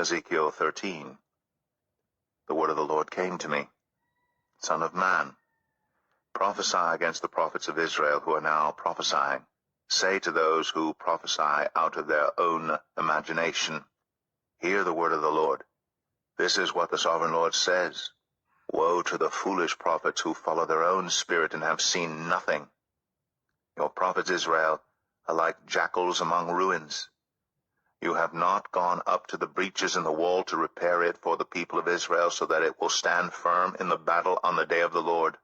Ezekiel 13. The word of the Lord came to me. Son of man, prophesy against the prophets of Israel who are now prophesying. Say to those who prophesy out of their own imagination, hear the word of the Lord. This is what the sovereign Lord says. Woe to the foolish prophets who follow their own spirit and have seen nothing. Your prophets, Israel, are like jackals among ruins. You have not gone up to the breaches in the wall to repair it for the people of Israel, so that it will stand firm in the battle on the day of the Lord.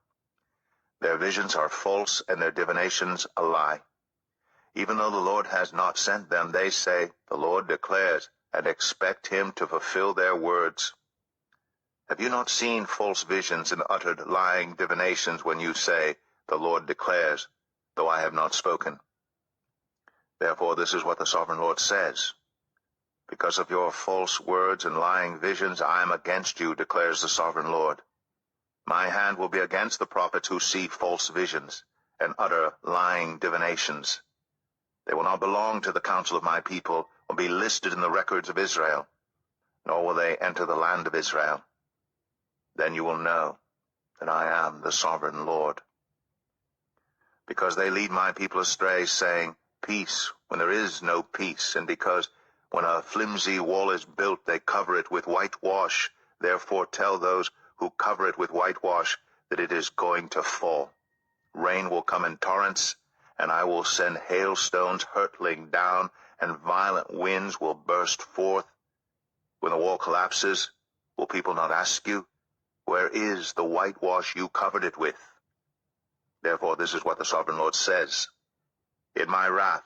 Their visions are false, and their divinations a lie. Even though the Lord has not sent them, they say, the Lord declares, and expect him to fulfill their words. Have you not seen false visions and uttered lying divinations when you say, the Lord declares, though I have not spoken? Therefore this is what the sovereign Lord says. Because of your false words and lying visions, I am against you, declares the sovereign Lord. My hand will be against the prophets who see false visions and utter lying divinations. They will not belong to the council of my people, or be listed in the records of Israel, nor will they enter the land of Israel. Then you will know that I am the sovereign Lord. Because they lead my people astray, saying, peace, when there is no peace, and because when a flimsy wall is built, they cover it with whitewash. Therefore tell those who cover it with whitewash that it is going to fall. Rain will come in torrents, and I will send hailstones hurtling down, and violent winds will burst forth. When the wall collapses, will people not ask you, where is the whitewash you covered it with? Therefore this is what the sovereign Lord says. In my wrath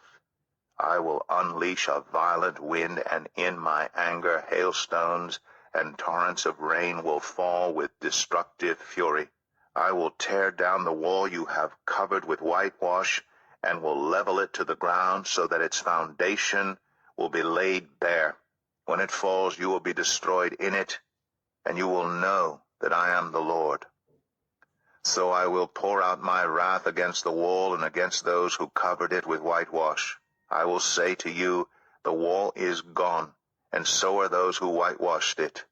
I will unleash a violent wind, and in my anger hailstones and torrents of rain will fall with destructive fury. I will tear down the wall you have covered with whitewash, and will level it to the ground, so that its foundation will be laid bare. When it falls, you will be destroyed in it, and you will know that I am the Lord. So I will pour out my wrath against the wall and against those who covered it with whitewash. I will say to you, the wall is gone, and so are those who whitewashed it.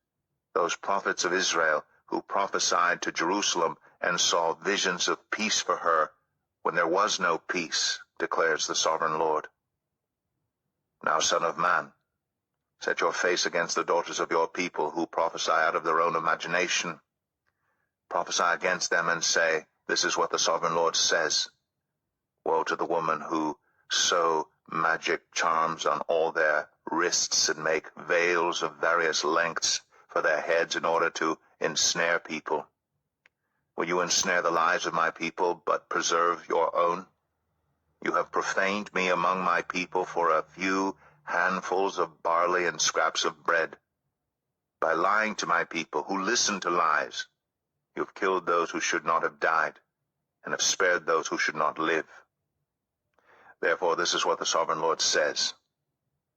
Those prophets of Israel who prophesied to Jerusalem and saw visions of peace for her, when there was no peace, declares the sovereign Lord. Now, son of man, set your face against the daughters of your people who prophesy out of their own imagination. Prophesy against them and say, this is what the sovereign Lord says. Woe to the woman who sew magic charms on all their wrists and make veils of various lengths for their heads in order to ensnare people. Will you ensnare the lives of my people, but preserve your own? You have profaned me among my people for a few handfuls of barley and scraps of bread. By lying to my people who listen to lies, you have killed those who should not have died, and have spared those who should not live. Therefore this is what the sovereign Lord says.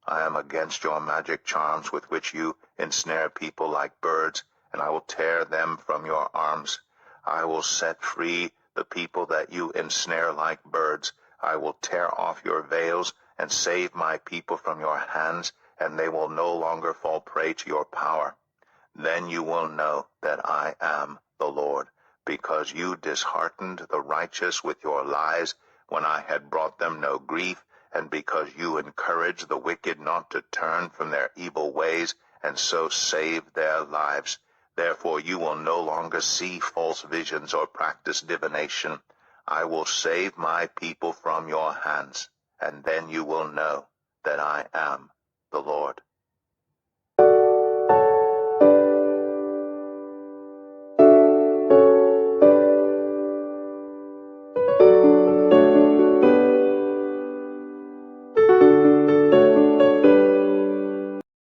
I am against your magic charms with which you ensnare people like birds, and I will tear them from your arms. I will set free the people that you ensnare like birds. I will tear off your veils and save my people from your hands, and they will no longer fall prey to your power. Then you will know that I am the Lord, because you disheartened the righteous with your lies when I had brought them no grief, and because you encouraged the wicked not to turn from their evil ways, and so save their lives. Therefore you will no longer see false visions or practice divination. I will save my people from your hands, and then you will know that I am the Lord.